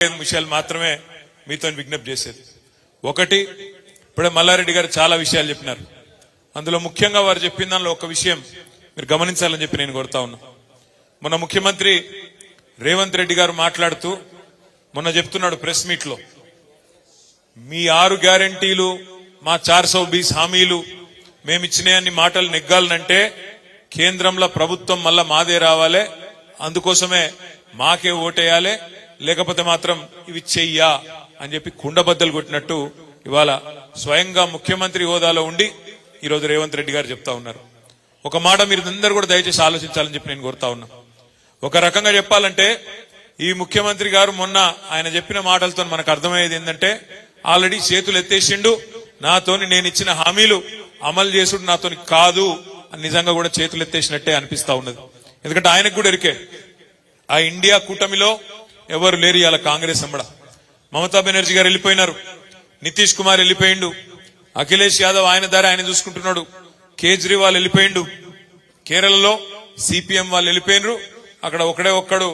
విషయాలు మాత్రమే మీతో విజ్ఞప్తి చేసేది. ఒకటి, ఇప్పుడే మల్లారెడ్డి గారు చాలా విషయాలు చెప్పినారు. అందులో ముఖ్యంగా వారు చెప్పిన దానిలో ఒక విషయం మీరు గమనించాలని చెప్పి నేను కోరుతా ఉన్నా. మొన్న ముఖ్యమంత్రి రేవంత్ రెడ్డి గారు మాట్లాడుతూ మొన్న చెప్తున్నాడు ప్రెస్ మీట్ లో, మీ 6 గ్యారంటీలు, మా 420 హామీలు మేమిచ్చిన అన్ని మాటలు నెగ్గాలనంటే కేంద్రంలో ప్రభుత్వం మళ్ళా మాదే రావాలి, అందుకోసమే మాకే ఓటేయాలి, లేకపోతే మాత్రం ఇవి చెయ్యా అని చెప్పి కుండబద్దలు కొట్టినట్టు ఇవాళ స్వయంగా ముఖ్యమంత్రి హోదాలో ఉండి ఈరోజు రేవంత్ రెడ్డి గారు చెప్తా ఉన్నారు. ఒక మాట మీరు అందరూ కూడా దయచేసి ఆలోచించాలని చెప్పి నేను కోరుతా ఉన్నా. ఒక రకంగా చెప్పాలంటే ఈ ముఖ్యమంత్రి గారు మొన్న ఆయన చెప్పిన మాటలతో మనకు అర్థమయ్యేది ఏంటంటే, ఆల్రెడీ చేతులు ఎత్తేసిండు, నాతోని నేను ఇచ్చిన హామీలు అమలు చేసుడు నాతోని కాదు అని నిజంగా కూడా చేతులు ఎత్తేసినట్టే అనిపిస్తా ఉన్నది. ఎందుకంటే ఆయనకు కూడా ఎరికే ఆ ఇండియా కూటమిలో ఎవరు లేరు. ఇవాళ కాంగ్రెస్ అమ్మడ మమతా బెనర్జీ గారు వెళ్ళిపోయినారు, నితీష్ కుమార్ వెళ్ళిపోయిండు, అఖిలేష్ యాదవ్ ఆయన దారి ఆయన చూసుకుంటున్నాడు, కేజ్రీవాల్ వెళ్ళిపోయిండు, కేరళలో సిపిఎం వాళ్ళు వెళ్ళిపోయినరు, అక్కడ ఒక్కడు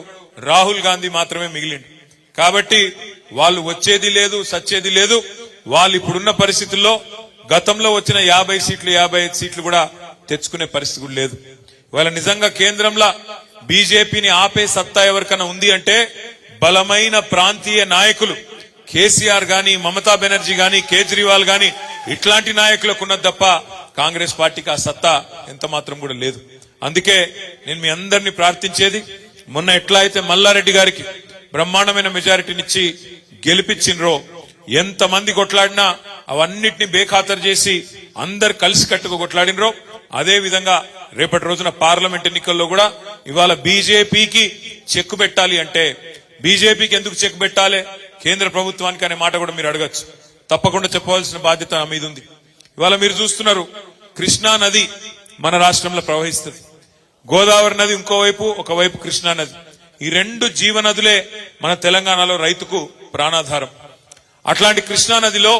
రాహుల్ గాంధీ మాత్రమే మిగిలిండు. కాబట్టి వాళ్ళు వచ్చేది లేదు, సచ్చేది లేదు. వాళ్ళు ఇప్పుడున్న పరిస్థితుల్లో గతంలో వచ్చిన 50 సీట్లు 55 సీట్లు కూడా తెచ్చుకునే పరిస్థితి కూడా లేదు. ఇవాళ నిజంగా కేంద్రంలో బీజేపీని ఆపే సత్తా ఎవరికైనా ఉంది అంటే బలమైన ప్రాంతీయ నాయకులు కేసీఆర్ గాని, మమతా బెనర్జీ గాని, కేజ్రీవాల్ గాని ఇట్లాంటి నాయకులకు ఉన్నది తప్ప కాంగ్రెస్ పార్టీకి ఆ సత్తా ఎంత మాత్రం కూడా లేదు. అందుకే నేను మీ అందరినీ ప్రార్థించేది, మొన్న ఎట్లా అయితే మల్లారెడ్డి గారికి బ్రహ్మాండమైన మెజారిటీనిచ్చి గెలిపించినరో, ఎంతమంది కొట్లాడినా అవన్నిటిని బేఖాతరు చేసి అందరు కలిసి కట్టుకు కొట్లాడినరో, అదే విధంగా రేపటి రోజున పార్లమెంట్ ఎన్నికల్లో కూడా ఇవాళ బీజేపీకి చెక్కు పెట్టాలి అంటే, బీజేపీకి ఎందుకు చెక్ పెట్టాలి కేంద్ర ప్రభుత్వానికి అనే మాట కూడా మీరు అడగచ్చు. తప్పకుండా చెప్పవలసిన బాధ్యత నా మీద ఉంది. ఇవాళ మీరు చూస్తున్నారు, కృష్ణా నది మన రాష్ట్రంలో ప్రవహిస్తుంది, గోదావరి నది ఇంకోవైపు, ఒకవైపు కృష్ణా నది. ఈ 2 జీవనదులే మన తెలంగాణలో రైతుకు ప్రాణాధారం. అట్లాంటి కృష్ణా నదిలో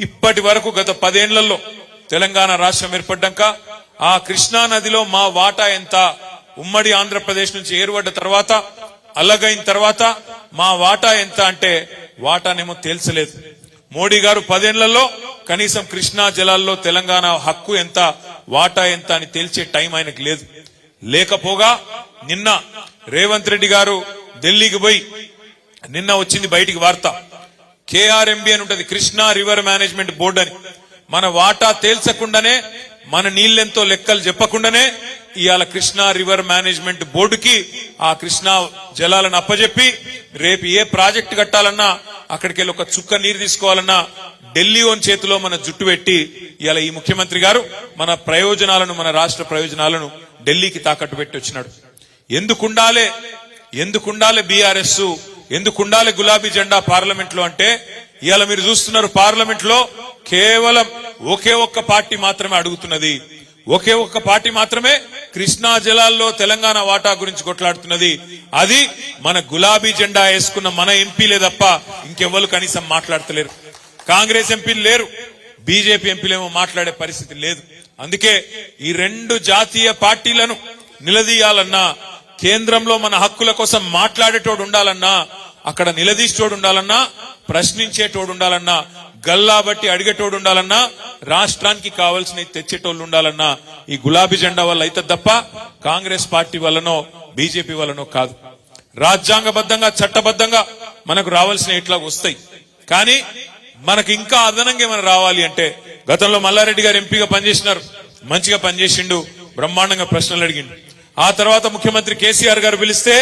ఇప్పటి వరకు గత 10 ఏళ్లలో తెలంగాణ రాష్ట్రం ఏర్పడ్డాక ఆ కృష్ణా నదిలో మా వాటా ఎంత, ఉమ్మడి ఆంధ్రప్రదేశ్ నుంచి ఏర్పడ్డ తర్వాత అలగైన తర్వాత మా వాటా ఎంత అంటే వాటానేమో తేల్చలేదు. మోడీ గారు 10 ఏళ్లలో కనీసం కృష్ణా జలాల్లో తెలంగాణ హక్కు ఎంత, వాటా ఎంత అని తేల్చే టైం ఆయనకు లేదు. లేకపోగా నిన్న రేవంత్ రెడ్డి గారు ఢిల్లీకి పోయి, నిన్న వచ్చింది బయటికి వార్త, కేఆర్ఎంబి అని ఉంటది, కృష్ణా రివర్ మేనేజ్మెంట్ బోర్డు అని. మన వాటా తేల్చకుండానే, మన నీళ్లెంతో లెక్కలు చెప్పకుండానే ఇవాళ కృష్ణా రివర్ మేనేజ్మెంట్ బోర్డుకి ఆ కృష్ణా జలాలను అప్పజెప్పి రేపు ఏ ప్రాజెక్టు కట్టాలన్నా, అక్కడికి వెళ్ళి ఒక చుక్క నీరు తీసుకోవాలన్నా ఢిల్లీ ఓన్ చేతిలో మన జుట్టు పెట్టి ఇవాళ ఈ ముఖ్యమంత్రి గారు మన ప్రయోజనాలను, మన రాష్ట్ర ప్రయోజనాలను ఢిల్లీకి తాకట్టు పెట్టి వచ్చినాడు. ఎందుకుండాలే బీఆర్ఎస్, ఎందుకుండాలి గులాబీ జెండా పార్లమెంట్ లో అంటే, ఇవాళ మీరు చూస్తున్నారు పార్లమెంట్ లో కేవలం ఒకే ఒక్క పార్టీ మాత్రమే అడుగుతున్నది, ఒకే ఒక్క పార్టీ మాత్రమే కృష్ణా జలాల్లో తెలంగాణ వాటా గురించి కొట్లాడుతున్నది. అది మన గులాబీ జెండా వేసుకున్న మన ఎంపీలే తప్ప ఇంకెవ్వరు కనీసం మాట్లాడతలేరు. కాంగ్రెస్ ఎంపీలు లేరు, బీజేపీ ఎంపీలేమో మాట్లాడే పరిస్థితి లేదు. అందుకే ఈ 2 జాతీయ పార్టీలను నిలదీయాలన్నా, కేంద్రంలో మన హక్కుల కోసం మాట్లాడేటోడు ఉండాలన్నా, అక్కడ నిలదీసేటోడు ఉండాలన్నా, ప్రశ్నించేటోడు ఉండాలన్నా, గల్లా బట్టి అడిగేటోడు ఉండాలన్నా, రాష్ట్రానికి కావాల్సిన తెచ్చేటోళ్ళు ఉండాలన్నా ఈ గులాబీ జెండా వల్ల అయితే తప్ప కాంగ్రెస్ పార్టీ వల్లనో బీజేపీ వల్లనో కాదు. రాజ్యాంగబద్ధంగా, చట్టబద్ధంగా మనకు రావాల్సిన ఇట్లా వస్తాయి. కానీ మనకు ఇంకా అదనంగా ఏమైనా రావాలి అంటే, గతంలో మల్లారెడ్డి గారు ఎంపీగా పనిచేసినారు, మంచిగా పనిచేసిండు, బ్రహ్మాండంగా ప్రశ్నలు అడిగిండు. ఆ తర్వాత ముఖ్యమంత్రి కేసీఆర్ గారు పిలిస్తే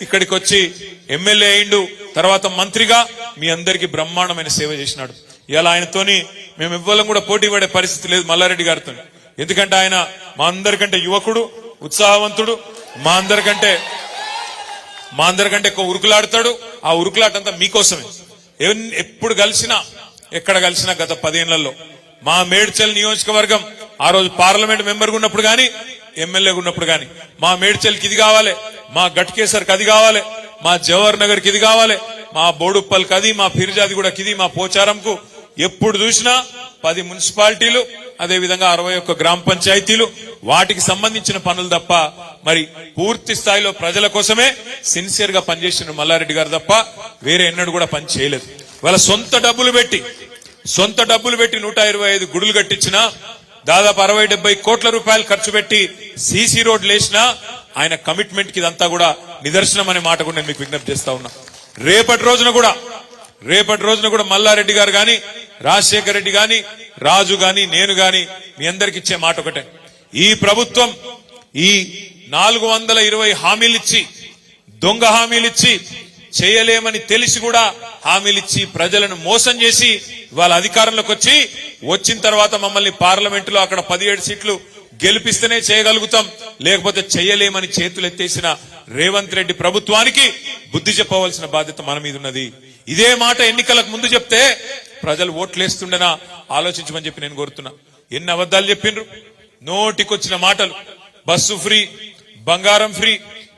ఇక్కడికి వచ్చి ఎమ్మెల్యే అయిండు, తర్వాత మంత్రిగా మీ అందరికీ బ్రహ్మాండమైన సేవ చేసినాడు. ఇలా ఆయనతోని మేము ఎవ్వరం కూడా పోటీ పడే పరిస్థితి లేదు మల్లారెడ్డి గారితో. ఎందుకంటే ఆయన మా అందరికంటే యువకుడు, ఉత్సాహవంతుడు, మా అందరికంటే ఎక్కువ ఉరుకులాడతాడు. ఆ ఉరుకులాటంతా మీకోసమే. ఎప్పుడు కలిసినా, ఎక్కడ కలిసినా గత 10 ఏళ్లలో మా మేడ్చల్ నియోజకవర్గం, ఆ రోజు పార్లమెంట్ మెంబర్గా ఉన్నప్పుడు గాని, ఎమ్మెల్యేగా ఉన్నప్పుడు గాని, మా మేడ్చల్కి ఇది కావాలి, మా గట్కేసర్కి అది కావాలి, మా జవహర్ నగర్కి ఇది కావాలి, మా బోడుప్పల్కి అది, మా ఫిర్జాది కూడా ఇది, మా పోచారంకు ఎప్పుడు చూసినా 10 మున్సిపాలిటీలు అదే విధంగా 61 గ్రామ పంచాయతీలు వాటికి సంబంధించిన పనులు తప్ప మరి పూర్తి స్థాయిలో ప్రజల కోసమే సిన్సియర్ గా పనిచేసిన మల్లారెడ్డి గారు తప్ప వేరే ఎన్నడూ కూడా పని చేయలేదు. వాళ్ళ సొంత డబ్బులు పెట్టి 125 గుడులు కట్టించిన దాదాపు 60-70 కోట్ల రూపాయలు ఖర్చు పెట్టి సీసీ రోడ్లు వేసినా ఆయన కమిట్మెంట్ కి ఇదంతా కూడా నిదర్శనం అనే మాట కూడా నేను మీకు విజ్ఞప్తి చేస్తా ఉన్నా. రేపటి రోజున కూడా మల్లారెడ్డి గారు గాని, రాజశేఖర రెడ్డి గాని, రాజు గాని, నేను గాని మీ అందరికి ఇచ్చే మాట ఒకటే, ఈ ప్రభుత్వం ఈ 420 హామీలిచ్చి, దొంగ హామీలిచ్చి, చేయలేమని తెలిసి కూడా హామీలిచ్చి ప్రజలను మోసం చేసి వాళ్ళ అధికారంలోకి వచ్చిన తర్వాత మమ్మల్ని పార్లమెంటులో అక్కడ 17 సీట్లు గెలిపిస్తేనే చేయగలుగుతాం, లేకపోతే చేయలేమని చేతులెత్తేసిన రేవంత్ రెడ్డి ప్రభుత్వానికి బుద్ధి చెప్పవలసిన బాధ్యత మన మీద ఉన్నది. ఇదే మాట ఎన్నికలకు ముందు చెప్తే ప్రజలు ఓట్లేస్తుండేనా ఆలోచించమని చెప్పి నేను కోరుతున్నా. ఎన్ని అబద్ధాలు చెప్పిండ్రు, నోటికొచ్చిన మాటలు. బస్సు ఫ్రీ, బంగారం ఫ్రీ,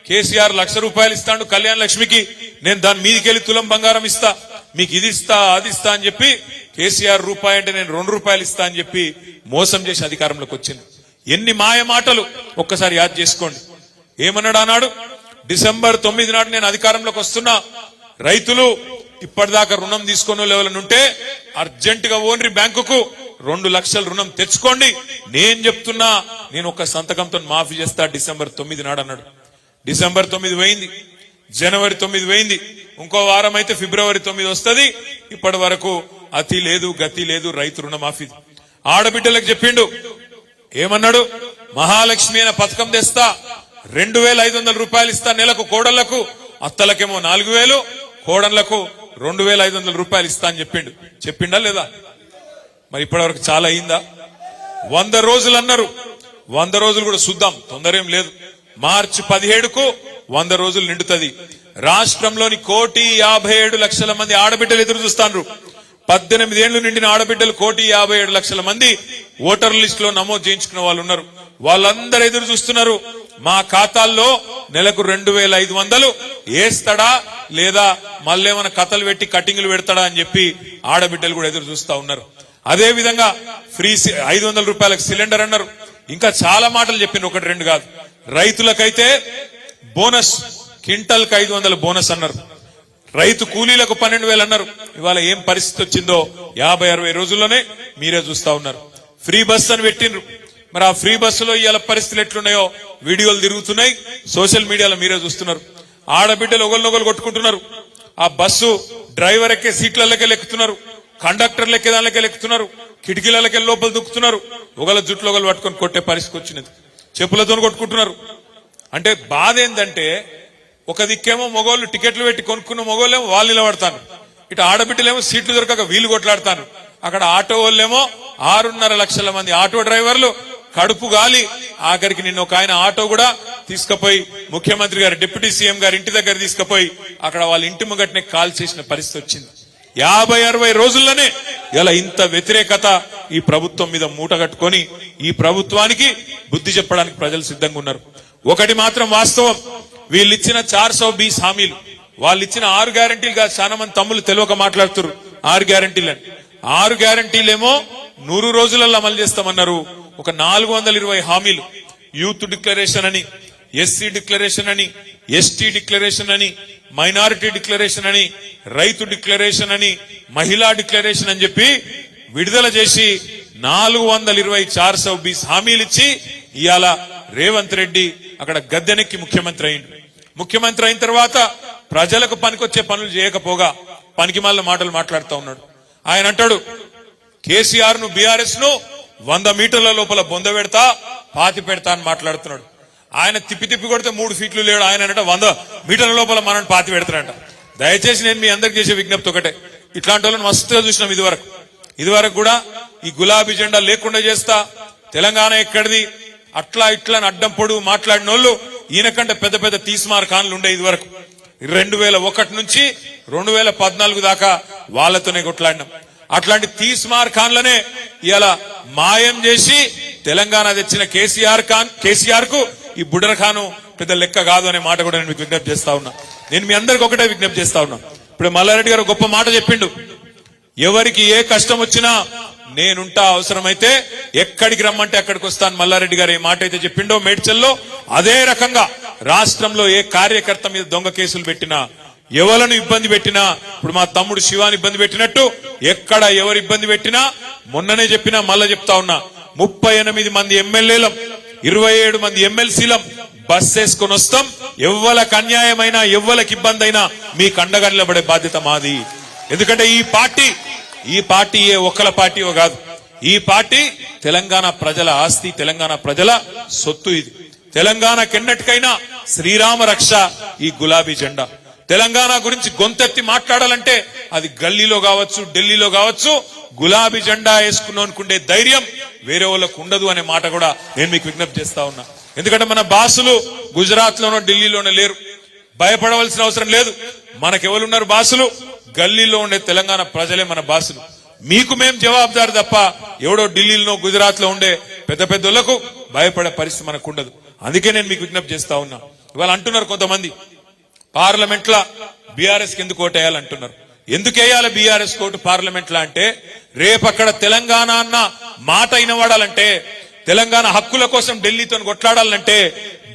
కేసీఆర్ ₹1,00,000 ఇస్తాడు కళ్యాణ లక్ష్మికి, నేను దాని మీదికెళ్లి తులం బంగారం ఇస్తా, మీకు ఇది ఇస్తా అది ఇస్తా అని చెప్పి కేసీఆర్ రూపాయి అంటే నేను ₹2 ఇస్తా అని చెప్పి మోసం చేసి అధికారంలోకి వచ్చింది. ఎన్ని మాయ మాటలు ఒక్కసారి యాద్ చేసుకోండి. ఏమన్నాడు ఆనాడు, డిసెంబర్ 9 నాడు నేను అధికారంలోకి వస్తున్నా, రైతులు ఇప్పటిదాకా రుణం తీసుకున్న లెవెలనుంటే అర్జెంట్ గా ఓన్రి బ్యాంకుకు 2 లక్షల రుణం తెచ్చుకోండి, నేను చెప్తున్నా నేను ఒక సంతకంతో మాఫీ చేస్తా డిసెంబర్ 9 నాడు అన్నాడు. డిసెంబర్ 9 పోయింది, జనవరి 9 పోయింది, ఇంకో వారం అయితే ఫిబ్రవరి 9 వస్తుంది. ఇప్పటి వరకు అతి లేదు గతి లేదు రైతు రుణమాఫీ. ఆడబిడ్డలకు చెప్పిండు, ఏమన్నాడు, మహాలక్ష్మి అనే పథకం తెస్తా, ₹2,500 ఇస్తా నెలకు కోడళ్లకు, అత్తలకేమో 4,000, కోడళ్లకు ₹2,500 ఇస్తా అని చెప్పిండా లేదా? మరి ఇప్పటివరకు చాలా అయిందా? 100 రోజులు అన్నారు, 100 రోజులు కూడా చూద్దాం, తొందర ఏం లేదు. మార్చి 17కు 100 రోజులు నిండుతుంది. రాష్ట్రంలోని 1,57,00,000 మంది ఆడబిడ్డలు ఎదురు చూస్తాండ్రు. 18 ఏళ్లు నిండిన ఆడబిడ్డలు 1,57,00,000 మంది ఓటర్ లిస్ట్ లో నమోదు చేయించుకున్న వాళ్ళు ఉన్నారు. వాళ్ళందరూ ఎదురు చూస్తున్నారు, మా ఖాతాల్లో నెలకు 2,500 వేస్తాడా లేదా మళ్ళేమన్నా కథలు పెట్టి కటింగ్లు పెడతాడా అని చెప్పి ఆడబిడ్డలు కూడా ఎదురు చూస్తా ఉన్నారు. అదే విధంగా ఫ్రీ ₹500 సిలిండర్ అన్నారు. ఇంకా చాలా మాటలు చెప్పిండ్రు, 1-2 కాదు. రైతులకైతే బోనస్, క్వింటల్ కు 500 బోనస్ అన్నారు. రైతు కూలీలకు 12,000 అన్నారు. ఇవాళ ఏం పరిస్థితి వచ్చిందో 50-60 రోజుల్లోనే మీరే చూస్తా ఉన్నారు. ఫ్రీ బస్ అని పెట్టిండ్రు. మరి ఆ ఫ్రీ బస్సులో ఇవాళ పరిస్థితులు ఎట్లున్నాయో వీడియోలు తిరుగుతున్నాయి, సోషల్ మీడియాలో మీరే చూస్తున్నారు. ఆడబిడ్డలు ఒకరినొకరు కొట్టుకుంటున్నారు. ఆ బస్సు డ్రైవర్ ఎక్కే సీట్లకే ఎక్కుతున్నారు, కండక్టర్లు ఎక్కే దానికే ఎక్కుతున్నారు, కిటికీలకే లోపల దుక్కుతున్నారు, ఒకళ్ళ జుట్లు ఒకళ్ళు పట్టుకొని కొట్టే పరిస్థితి వచ్చినది, చెప్పులతో కొట్టుకుంటున్నారు. అంటే బాధ ఏంటంటే, ఒక దిక్కేమో మగోళ్ళు టికెట్లు పెట్టి కొనుక్కున్న మగోళ్ళేమో వాళ్ళు నిలబడతాను, ఇటు ఆడబిడ్డలేమో సీట్లు దొరకక వీలు కొట్లాడతాను. అక్కడ ఆటో వాళ్ళేమో 6.5 లక్షల మంది ఆటో డ్రైవర్లు కడుపు గాలి. ఆఖరికి నిన్న ఒక ఆయన ఆటో కూడా తీసుకుపోయి ముఖ్యమంత్రి గారు, డిప్యూటీ సీఎం గారి ఇంటి దగ్గర తీసుకుపోయి అక్కడ వాళ్ళ ఇంటి ముంగట్నే కాల్ చేసిన పరిస్థితి వచ్చింది. 50-60 రోజుల్లోనే ఇలా ఇంత వ్యతిరేకత ఈ ప్రభుత్వం మీద మూట కట్టుకొని ఈ ప్రభుత్వానికి బుద్ధి చెప్పడానికి ప్రజలు సిద్ధంగా ఉన్నారు. ఒకటి మాత్రం వాస్తవం, వీళ్ళు ఇచ్చిన 420 హామీలు, వాళ్ళు ఇచ్చిన 6 గ్యారంటీలు కాదు. చాలా మంది తమ్ములు తెలియక మాట్లాడుతున్నారు 6 గ్యారంటీలని. 6 గ్యారంటీలేమో 100 రోజులలో అమలు చేస్తామన్నారు. ఒక 420 హామీలు, యూత్ డిక్లరేషన్ అని, ఎస్సీ డిక్లరేషన్ అని, ఎస్టీ డిక్లరేషన్ అని, మైనారిటీ డిక్లరేషన్ అని, రైతు డిక్లరేషన్ అని, మహిళా డిక్లరేషన్ అని చెప్పి విడుదల చేసి 420 420 హామీలు ఇచ్చి ఇవాళ రేవంత్ రెడ్డి అక్కడ గద్దెనెక్కి ముఖ్యమంత్రి అయింది. ముఖ్యమంత్రి అయిన తర్వాత ప్రజలకు పనికొచ్చే పనులు చేయకపోగా పనికిమాలిన మాటలు మాట్లాడుతూ ఉన్నాడు. ఆయన అంటాడు, కేసీఆర్ ను బీఆర్ఎస్ ను 100 మీటర్ల లోపల బొంద పెడతా, పాతి పెడతా అని మాట్లాడుతున్నాడు. ఆయన తిప్పి కొడితే 3 ఫీట్లు లేడు, ఆయన అంటే 100 మీటర్ల లోపల మనల్ని పాతి పెడతాడంట. దయచేసి నేను మీ అందరికి చేసే విజ్ఞప్తి ఒకటే, ఇట్లాంటి వాళ్ళని మస్తుగా చూసినాం ఇదివరకు కూడా. ఈ గులాబీ జెండా లేకుండా చేస్తా, తెలంగాణ ఎక్కడిది, అట్లా ఇట్లా అడ్డం పొడుగు మాట్లాడిన వాళ్ళు ఈయనకంటే పెద్ద పెద్ద తీస్మార్ ఖాన్లు ఉండే ఇదివరకు. 2001 నుంచి 2014 దాకా వాళ్ళతోనే కొట్లాడినాం. అట్లాంటి తీస్మార్ ఖాన్లనే ఇలా మాయం చేసి తెలంగాణ తెచ్చిన కేసీఆర్ కు ఈ బుడర్ ఖాను పెద్ద లెక్క కాదు అనే మాట కూడా నేను మీకు విజ్ఞప్తి చేస్తా ఉన్నా. నేను మీ అందరికి ఒకటే విజ్ఞప్తి చేస్తా ఉన్నా. ఇప్పుడు మల్లారెడ్డి గారు గొప్ప మాట చెప్పిండు, ఎవరికి ఏ కష్టం వచ్చినా నేనుంటా, అవసరమైతే ఎక్కడికి రమ్మంటే అక్కడికి వస్తాను. మల్లారెడ్డి గారు ఏ మాట అయితే చెప్పిండో మేడ్చల్లో, అదే రకంగా రాష్ట్రంలో ఏ కార్యకర్త మీద దొంగ కేసులు పెట్టినా, ఎవలను ఇబ్బంది పెట్టినా, ఇప్పుడు మా తమ్ముడు శివాని ఇబ్బంది పెట్టినట్టు ఎక్కడ ఎవరు ఇబ్బంది పెట్టినా, మొన్ననే చెప్పినా మళ్ళా చెప్తా ఉన్నా, 38 మంది ఎమ్మెల్యేలం, 27 మంది ఎమ్మెల్సీలం బస్ వేసుకొని వస్తాం. ఎవ్వలకు అన్యాయమైనా, ఎవ్వలకు ఇబ్బంది అయినా మీకు అండగా నిలబడే బాధ్యత మాది. ఎందుకంటే ఈ పార్టీ ఏ ఒక్కల పార్టీయో కాదు. ఈ పార్టీ తెలంగాణ ప్రజల ఆస్తి, తెలంగాణ ప్రజల సొత్తు. ఇది తెలంగాణకెన్నటికైనా శ్రీరామ రక్ష ఈ గులాబీ జెండా. తెలంగాణ గురించి గొంతెత్తి మాట్లాడాలంటే అది గల్లీలో కావచ్చు, ఢిల్లీలో కావచ్చు, గులాబీ జెండా వేసుకున్నోనుకుండే ధైర్యం వేరే వాళ్ళకు ఉండదు అనే మాట కూడా నేను మీకు విజ్ఞప్తి చేస్తా ఉన్నా. ఎందుకంటే మన బాసులు గుజరాత్ లోనో ఢిల్లీలోనో లేరు, భయపడవలసిన అవసరం లేదు. మనకెవరున్నారు బాసులు? గల్లీలో ఉండే తెలంగాణ ప్రజలే మన బాసులు. మీకు మేం జవాబుదారు తప్ప ఎవడో ఢిల్లీలో గుజరాత్ లో ఉండే పెద్ద పెద్దోళ్లకు భయపడే పరిస్థితి మనకు ఉండదు. అందుకే నేను మీకు విజ్ఞప్తి చేస్తా ఉన్నా. ఇవాళ అంటున్నారు కొంతమంది, పార్లమెంట్ లా బీఆర్ఎస్ కి ఎందుకు ఓటేయాలంటున్నారు. ఎందుకు వేయాలి బీఆర్ఎస్ కోటు పార్లమెంట్ లా అంటే, రేపు అక్కడ తెలంగాణ అన్న మాట వినబడాలంటే, తెలంగాణ హక్కుల కోసం ఢిల్లీతో కొట్లాడాలంటే,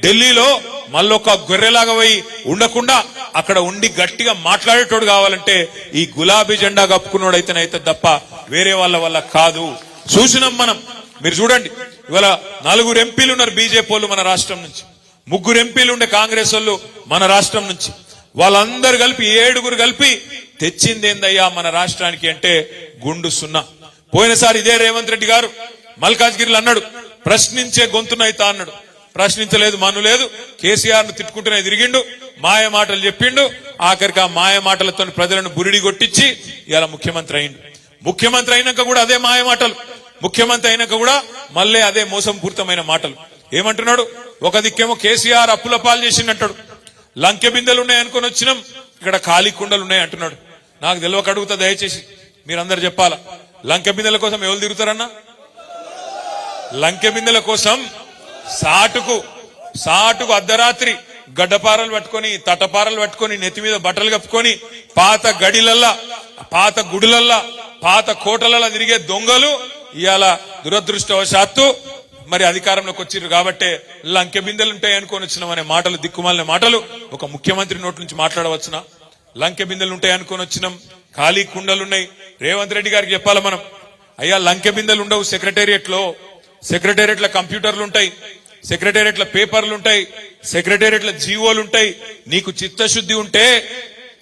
ఢిల్లీలో మళ్ళొక గొర్రెలాగా పోయి ఉండకుండా అక్కడ ఉండి గట్టిగా మాట్లాడేటోడు కావాలంటే ఈ గులాబీ జెండా కప్పుకున్నోడైతేనైతే తప్ప వేరే వాళ్ళ వల్ల కాదు. చూసినాం మనం. మీరు చూడండి, ఇవాళ 4 ఎంపీలు ఉన్నారు బీజేపీ వాళ్ళు మన రాష్ట్రం నుంచి, 3 ఎంపీలు ఉండే కాంగ్రెస్ వాళ్ళు మన రాష్ట్రం నుంచి. వాళ్ళందరూ కలిపి 7 కలిపి తెచ్చిందేందయ్యా మన రాష్ట్రానికి అంటే గుండు సున్నా. పోయినసారి ఇదే రేవంత్ రెడ్డి గారు మల్కాజ్గిరిలో అన్నాడు, ప్రశ్నించే గొంతునైతా అన్నాడు. ప్రశ్నించలేదు, మనులేదు, కేసీఆర్ ను తిట్టుకుంటూనే తిరిగిండు, మాయ మాటలు చెప్పిండు. ఆఖరికి ఆ మాయ మాటలతో ప్రజలను బురిడి కొట్టించి ఇలా ముఖ్యమంత్రి అయిండు. ముఖ్యమంత్రి అయినాక కూడా అదే మాయ మాటలు, ముఖ్యమంత్రి అయినాక కూడా మళ్ళీ అదే మోసంపూరితమైన మాటలు. ఏమంటున్నాడు? ఒక దిక్కేమో కేసీఆర్ అప్పుల పాలు చేసిందంటాడు, లంకె బిందెలు ఉన్నాయి అనుకుని వచ్చినాం, ఇక్కడ ఖాళీ కుండలు ఉన్నాయి అంటున్నాడు. నాకు తెలియక అడుగుతా, దయచేసి మీరందరూ చెప్పాలా, లంకె బిందెల కోసం ఎవరు తిరుగుతారన్నా? లంకె బిందెల కోసం సాటుకు అర్ధరాత్రి గడ్డపారలు పట్టుకొని, తటపారలు పట్టుకొని, నెత్తి మీద బట్టలు కప్పుకొని, పాత గడిలల్లా, పాత గుడులల్లా, పాత కోటలల్లా తిరిగే దొంగలు ఇవాళ దురదృష్టవశాత్తు మరి అధికారంలోకి వచ్చిర్రు కాబట్టి లంకె బిందెలు ఉంటాయి అనుకొని వచ్చినాం అనే మాటలు, దిక్కుమాలిన మాటలు ఒక ముఖ్యమంత్రి నోటి నుంచి మాట్లాడవచ్చునా? లంకె బిందెలు ఉంటాయి అనుకొని వచ్చినాం, ఖాళీ కుండలున్నాయి. రేవంత్ రెడ్డి గారికి చెప్పాలి మనం, అయ్యా లంకె బిందెలు ఉండవు సెక్రటేరియట్ లో కంప్యూటర్లు ఉంటాయి, సెక్రటేరియట్ల పేపర్లు ఉంటాయి, సెక్రటేరియట్ల జీవోలు ఉంటాయి. నీకు చిత్తశుద్ధి ఉంటే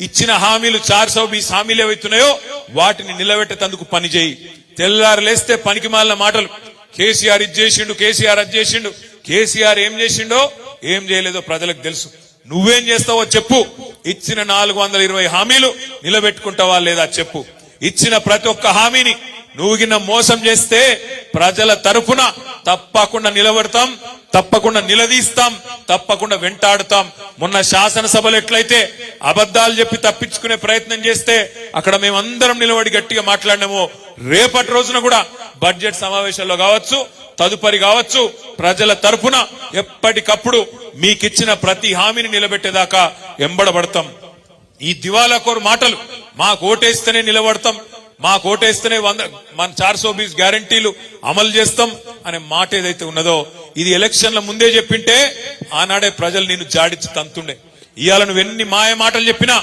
ఇచ్చిన హామీలు 420 హామీలు ఏవైతున్నాయో వాటిని నిలబెట్టేందుకు పని చేయి. తెల్లారు లేస్తే పనికి మాలిన మాటలు, కేసీఆర్ ఇది చేసిండు, కేసీఆర్ అది చేసిండు. కేసీఆర్ ఏం చేసిండో ఏం చేయలేదో ప్రజలకు తెలుసు. నువ్వేం చేస్తావో చెప్పు. ఇచ్చిన 420 హామీలు నిలబెట్టుకుంటావా లేదా చెప్పు. ఇచ్చిన ప్రతి ఒక్క హామీని నువ్వు గిన్న మోసం చేస్తే ప్రజల తరపున తప్పకుండా నిలబడతాం, తప్పకుండా నిలదీస్తాం, తప్పకుండా వెంటాడుతాం. మొన్న శాసనసభలో ఎట్లయితే అబద్ధాలు చెప్పి తప్పించుకునే ప్రయత్నం చేస్తే అక్కడ మేమందరం నిలబడి గట్టిగా మాట్లాడినామో, రేపటి రోజున కూడా బడ్జెట్ సమావేశాల్లో కావచ్చు, తదుపరి కావచ్చు, ప్రజల తరపున ఎప్పటికప్పుడు మీకిచ్చిన ప్రతి హామీని నిలబెట్టేదాకా ఎంబడబడతాం. ఈ దివాలాకోరు మాటలు, మాకు ఓటేస్తేనే నిలబడతాం, మాకు ఓటేస్తేనే మన 420 గ్యారంటీలు అమలు చేస్తాం అనే మాట ఏదైతే ఉన్నదో, ఇది ఎలక్షన్ల ముందే చెప్పింటే ఆనాడే ప్రజలు నిన్ను జాడించి తంతుండే. ఇవాళ నువ్వు ఎన్ని మాయ మాటలు చెప్పినా,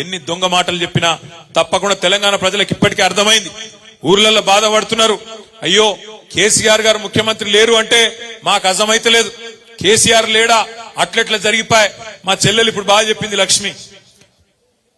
ఎన్ని దొంగ మాటలు చెప్పినా తప్పకుండా తెలంగాణ ప్రజలకు ఇప్పటికే అర్థమైంది. ఊర్లలో బాధపడుతున్నారు, అయ్యో కేసీఆర్ గారు ముఖ్యమంత్రి లేరు అంటే మాకు అర్థమైతే లేదు, కేసీఆర్ లేడా, అట్లెట్లా జరిగిపోయి. మా చెల్లెలు ఇప్పుడు బాగా చెప్పింది లక్ష్మి,